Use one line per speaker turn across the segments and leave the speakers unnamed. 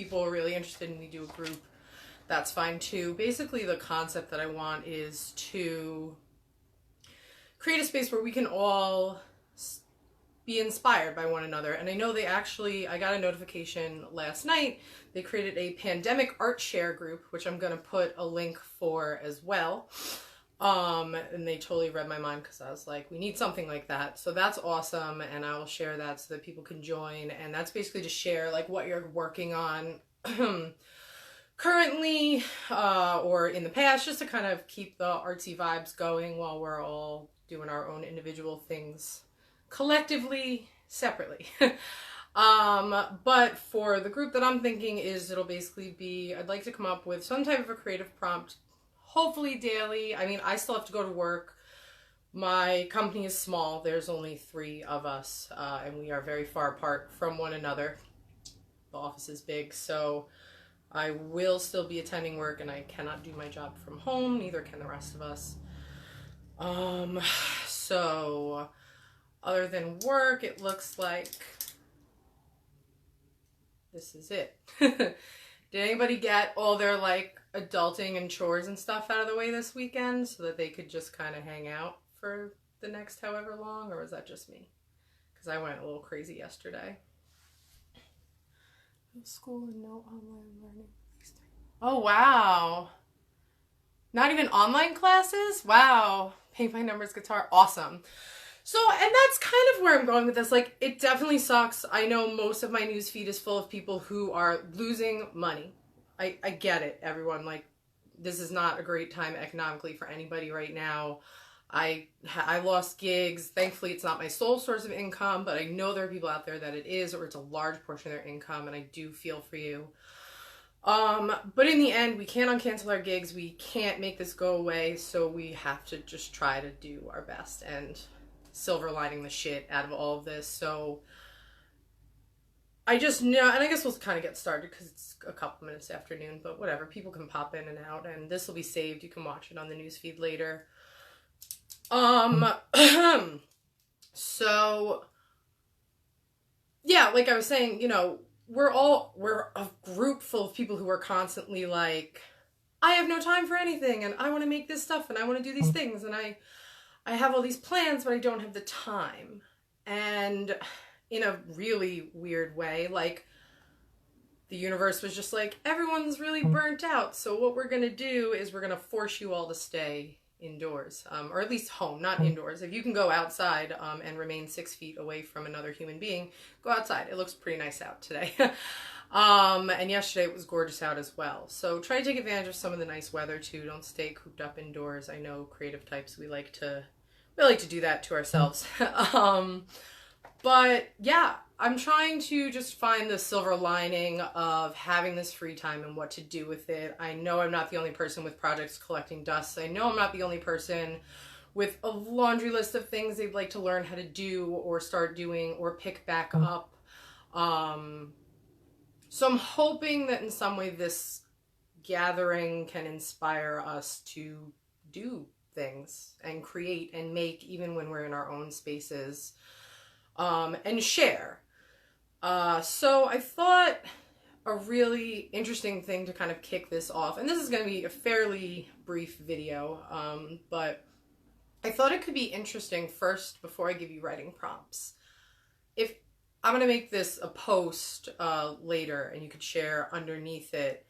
people are really interested and we do a group, that's fine too. Basically, the concept that I want is to create a space where we can all be inspired by one another. And I know I got a notification last night. They created a pandemic art share group, which I'm going to put a link for as well. And they totally read my mind because I was like, we need something like that. So that's awesome. And I will share that so that people can join. And that's basically to share like what you're working on currently, or in the past, just to kind of keep the artsy vibes going while we're all doing our own individual things collectively, separately. But for the group that I'm thinking is, it'll basically be, I'd like to come up with some type of a creative prompt, hopefully daily. I mean, I still have to go to work. My company is small. There's only 3 of us, and we are very far apart from one another. The office is big, so I will still be attending work, and I cannot do my job from home. Neither can the rest of us. So other than work, it looks like this is it. Did anybody get all their like adulting and chores and stuff out of the way this weekend so that they could just kind of hang out for the next however long, or was that just me? Because I went a little crazy yesterday. No school and no online learning. Oh, wow. Not even online classes? Wow. Paint by numbers guitar. Awesome. So, and that's kind of where I'm going with this. Like, it definitely sucks. I know most of my news feed is full of people who are losing money. I get it, everyone. Like, this is not a great time economically for anybody right now. I lost gigs. Thankfully, it's not my sole source of income, but I know there are people out there that it is, or it's a large portion of their income, and I do feel for you. But in the end, we can't uncancel our gigs. We can't make this go away, so we have to just try to do our best and silver lining the shit out of all of this. So I just know, and I guess we'll kind of get started because it's a couple minutes after noon, but whatever. People can pop in and out, and this will be saved. You can watch it on the newsfeed later. So yeah, like I was saying, you know, we're a group full of people who are constantly like, I have no time for anything, and I want to make this stuff, and I want to do these things, and I have all these plans, but I don't have the time. And in a really weird way, like, the universe was just like, everyone's really burnt out, so what we're gonna do is we're gonna force you all to stay indoors, or at least home, not indoors. If you can go outside and remain 6 feet away from another human being, go outside. It looks pretty nice out today. And yesterday it was gorgeous out as well. So try to take advantage of some of the nice weather too. Don't stay cooped up indoors. I know creative types, we like to do that to ourselves. But yeah, I'm trying to just find the silver lining of having this free time and what to do with it. I know I'm not the only person with projects collecting dust. I know I'm not the only person with a laundry list of things they'd like to learn how to do or start doing or pick back up. So I'm hoping that in some way this gathering can inspire us to do things and create and make, even when we're in our own spaces, and share. So I thought a really interesting thing to kind of kick this off, and this is going to be a fairly brief video, but I thought it could be interesting first, before I give you writing prompts. If I'm going to make this a post later, and you could share underneath it,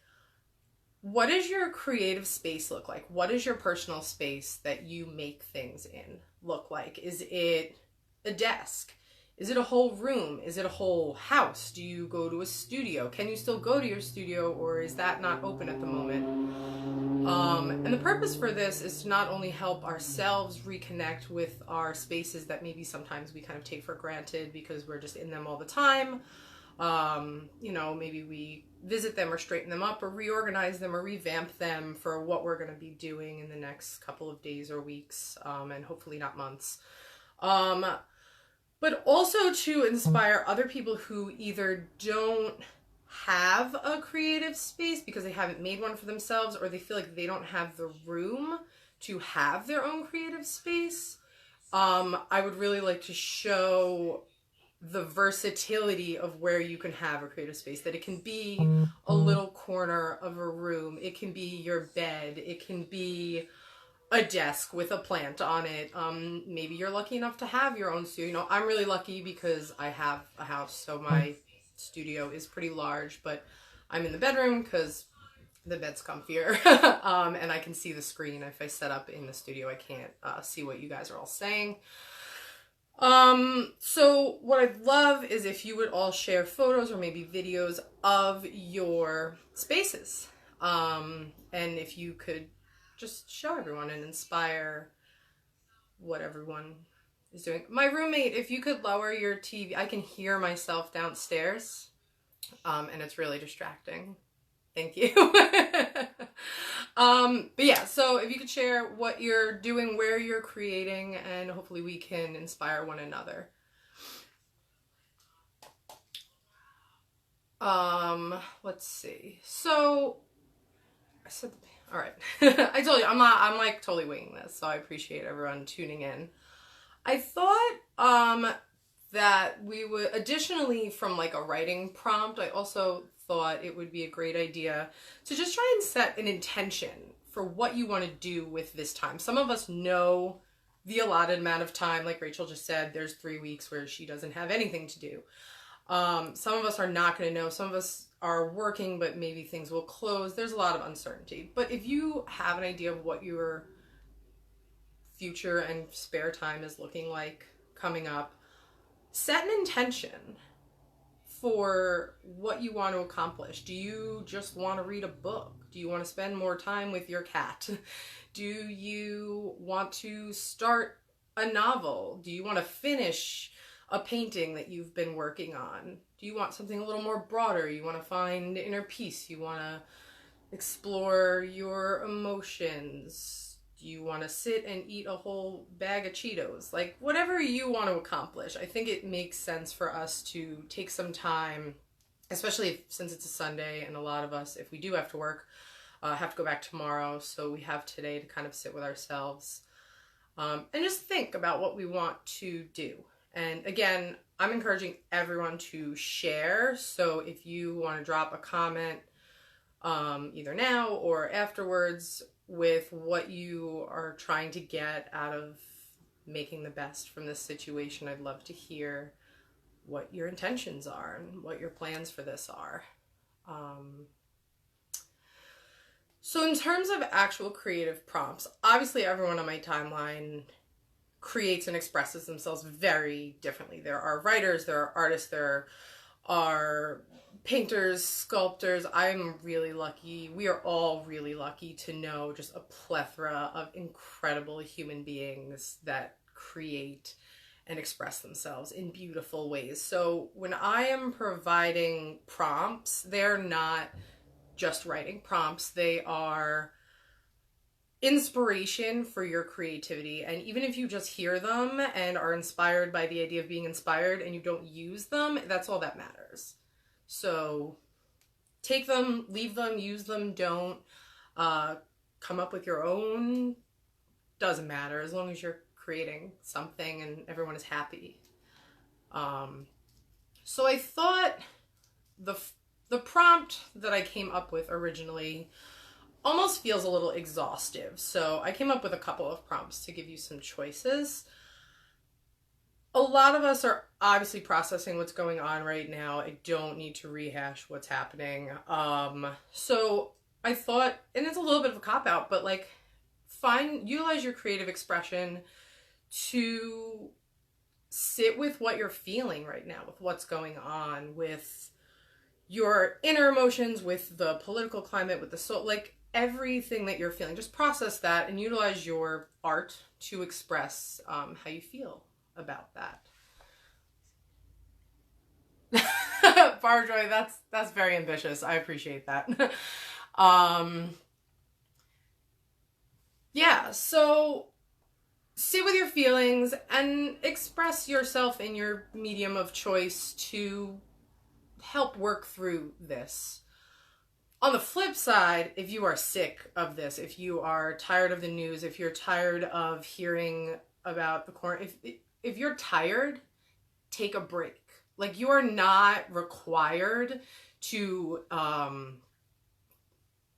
what does your creative space look like? What is your personal space that you make things in look like? Is it a desk? Is it a whole room? Is it a whole house? Do you go to a studio? Can you still go to your studio, or is that not open at the moment? And the purpose for this is to not only help ourselves reconnect with our spaces that maybe sometimes we kind of take for granted because we're just in them all the time. You know, maybe we visit them or straighten them up or reorganize them or revamp them for what we're going to be doing in the next couple of days or weeks, and hopefully not months. But also to inspire other people who either don't have a creative space because they haven't made one for themselves, or they feel like they don't have the room to have their own creative space. I would really like to show the versatility of where you can have a creative space, that it can be a little corner of a room, it can be your bed, it can be a desk with a plant on it. Maybe you're lucky enough to have your own studio. You know, I'm really lucky because I have a house, so my studio is pretty large, but I'm in the bedroom because the bed's comfier. And I can see the screen. If I set up in the studio, I can't see what you guys are all saying. So what I'd love is if you would all share photos or maybe videos of your spaces. And if you could just show everyone and inspire what everyone is doing. My roommate, if you could lower your TV, I can hear myself downstairs, and it's really distracting. Thank you. But yeah, so if you could share what you're doing, where you're creating, and hopefully we can inspire one another. Let's see. So I said, all right. I told you, I'm like totally winging this, so I appreciate everyone tuning in. I thought, that we would, additionally from like a writing prompt, I also thought it would be a great idea to just try and set an intention for what you want to do with this time. Some of us know the allotted amount of time, like Rachel just said, there's 3 weeks where she doesn't have anything to do. Some of us are not going to know. Some of us are working, but maybe things will close. There's a lot of uncertainty. But if you have an idea of what your future and spare time is looking like coming up, set an intention for what you want to accomplish. Do you just want to read a book? Do you want to spend more time with your cat? Do you want to start a novel? Do you want to finish a painting that you've been working on? Do you want something a little more broader? You want to find inner peace? You want to explore your emotions? Do you want to sit and eat a whole bag of Cheetos? Like, whatever you want to accomplish, I think it makes sense for us to take some time, especially since it's a Sunday and a lot of us, if we do have to work, have to go back tomorrow. So we have today to kind of sit with ourselves and just think about what we want to do. And again, I'm encouraging everyone to share. So if you want to drop a comment either now or afterwards with what you are trying to get out of making the best from this situation, I'd love to hear what your intentions are and what your plans for this are. So in terms of actual creative prompts, obviously everyone on my timeline creates and expresses themselves very differently. There are writers, there are artists, there are painters, sculptors. I'm really lucky. We are all really lucky to know just a plethora of incredible human beings that create and express themselves in beautiful ways. So when I am providing prompts, they're not just writing prompts. They are inspiration for your creativity. And even if you just hear them and are inspired by the idea of being inspired and you don't use them, that's all that matters. So take them, leave them, use them, don't. Come up with your own. Doesn't matter as long as you're creating something and everyone is happy. So I thought the prompt that I came up with originally almost feels a little exhaustive. So I came up with a couple of prompts to give you some choices. A lot of us are obviously processing what's going on right now. I don't need to rehash what's happening. So I thought, and it's a little bit of a cop-out, but like utilize your creative expression to sit with what you're feeling right now, with what's going on, with your inner emotions, with the political climate, with the soul, like everything that you're feeling. Just process that and utilize your art to express how you feel about that. Barjoy, that's very ambitious. I appreciate that. Yeah, so sit with your feelings and express yourself in your medium of choice to help work through this. On the flip side, if you are sick of this, if you are tired of the news, if you're tired of hearing about the corona, if you're tired, take a break. Like, you are not required to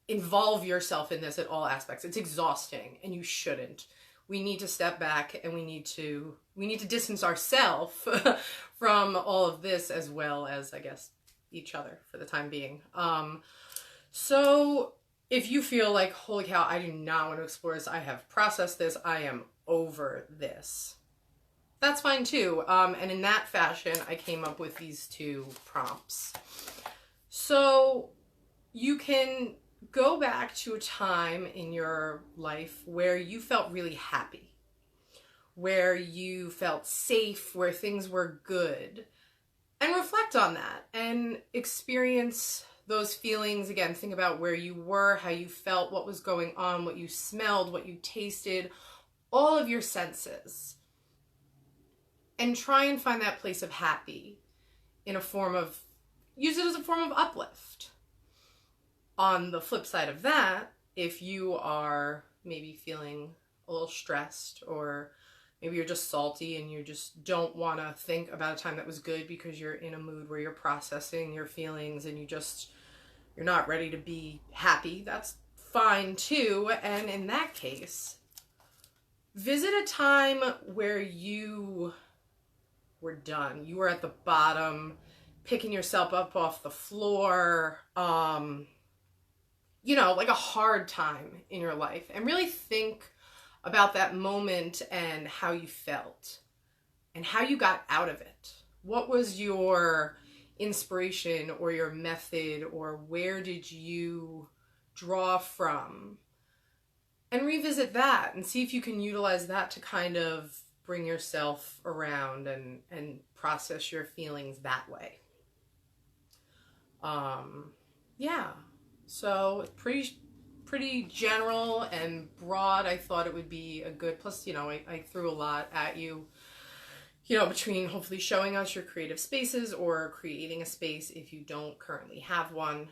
involve yourself in this at all aspects. It's exhausting, and you shouldn't. We need to step back, and we need to distance ourselves from all of this, as well as, I guess, each other for the time being. So if you feel like, holy cow, I do not want to explore this, I have processed this, I am over this, that's fine too. And in that fashion, I came up with these 2 prompts. So you can go back to a time in your life where you felt really happy, where you felt safe, where things were good, and reflect on that and experience those feelings again. Think about where you were, how you felt, what was going on, what you smelled, what you tasted, all of your senses. And try and find that place of happy in a form of, use it as a form of uplift. On the flip side of that, if you are maybe feeling a little stressed, or maybe you're just salty and you just don't want to think about a time that was good because you're in a mood where you're processing your feelings and you're not ready to be happy, that's fine too. And in that case, visit a time where you were done. You were at the bottom, picking yourself up off the floor, like a hard time in your life, and really think about that moment and how you felt and how you got out of it. What was your inspiration or your method, or where did you draw from? And revisit that and see if you can utilize that to kind of bring yourself around and process your feelings that way. Yeah. So pretty general and broad. I thought it would be a good, plus, I threw a lot at you, between hopefully showing us your creative spaces or creating a space if you don't currently have one,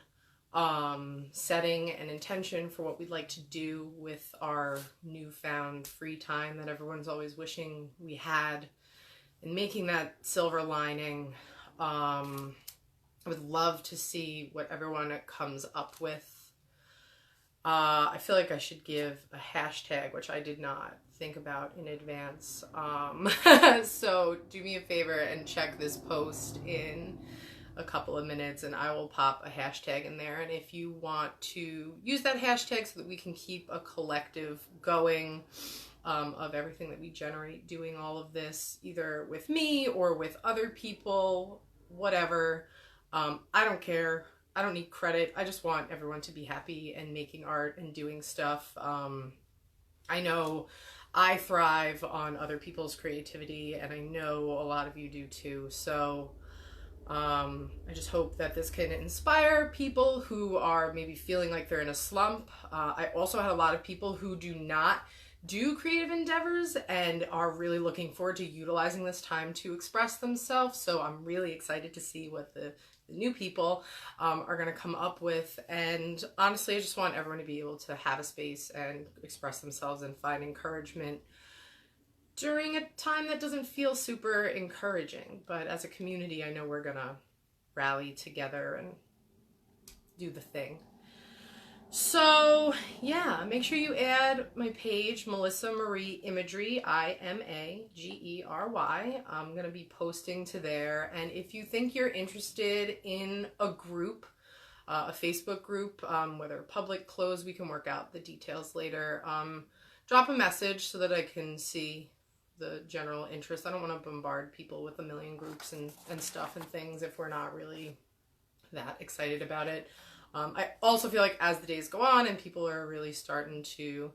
setting an intention for what we'd like to do with our newfound free time that everyone's always wishing we had, and making that silver lining. I would love to see what everyone comes up with. I feel like I should give a hashtag, which I did not think about in advance. So do me a favor and check this post in a couple of minutes, and I will pop a hashtag in there. And if you want to use that hashtag so that we can keep a collective going of everything that we generate doing all of this, either with me or with other people, whatever. I don't care. I don't need credit. I just want everyone to be happy and making art and doing stuff. I know I thrive on other people's creativity, and I know a lot of you do too. So I just hope that this can inspire people who are maybe feeling like they're in a slump. I also had a lot of people who do not do creative endeavors and are really looking forward to utilizing this time to express themselves. So I'm really excited to see what the new people are going to come up with. And honestly, I just want everyone to be able to have a space and express themselves and find encouragement during a time that doesn't feel super encouraging. But as a community, I know we're going to rally together and do the thing. So yeah, make sure you add my page, Melissa Marie Imagery, Imagery. I'm going to be posting to there. And if you think you're interested in a group, a Facebook group, whether public, closed, we can work out the details later. Drop a message so that I can see the general interest. I don't want to bombard people with a million groups and stuff and things if we're not really that excited about it. I also feel like as the days go on and people are really starting to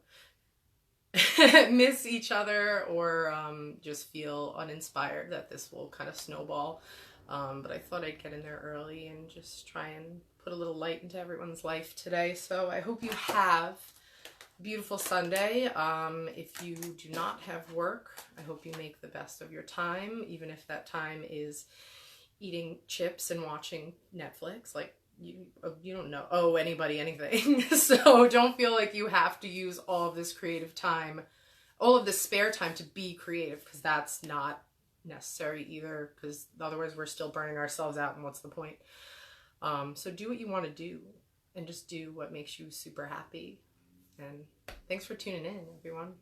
miss each other or just feel uninspired, that this will kind of snowball. But I thought I'd get in there early and just try and put a little light into everyone's life today. So I hope you have a beautiful Sunday. If you do not have work, I hope you make the best of your time, even if that time is eating chips and watching Netflix. Like, you don't owe anybody anything. So don't feel like you have to use all of this creative time, all of this spare time to be creative, because that's not necessary either, because otherwise we're still burning ourselves out, and what's the point? So do what you want to do, and just do what makes you super happy. And thanks for tuning in, everyone.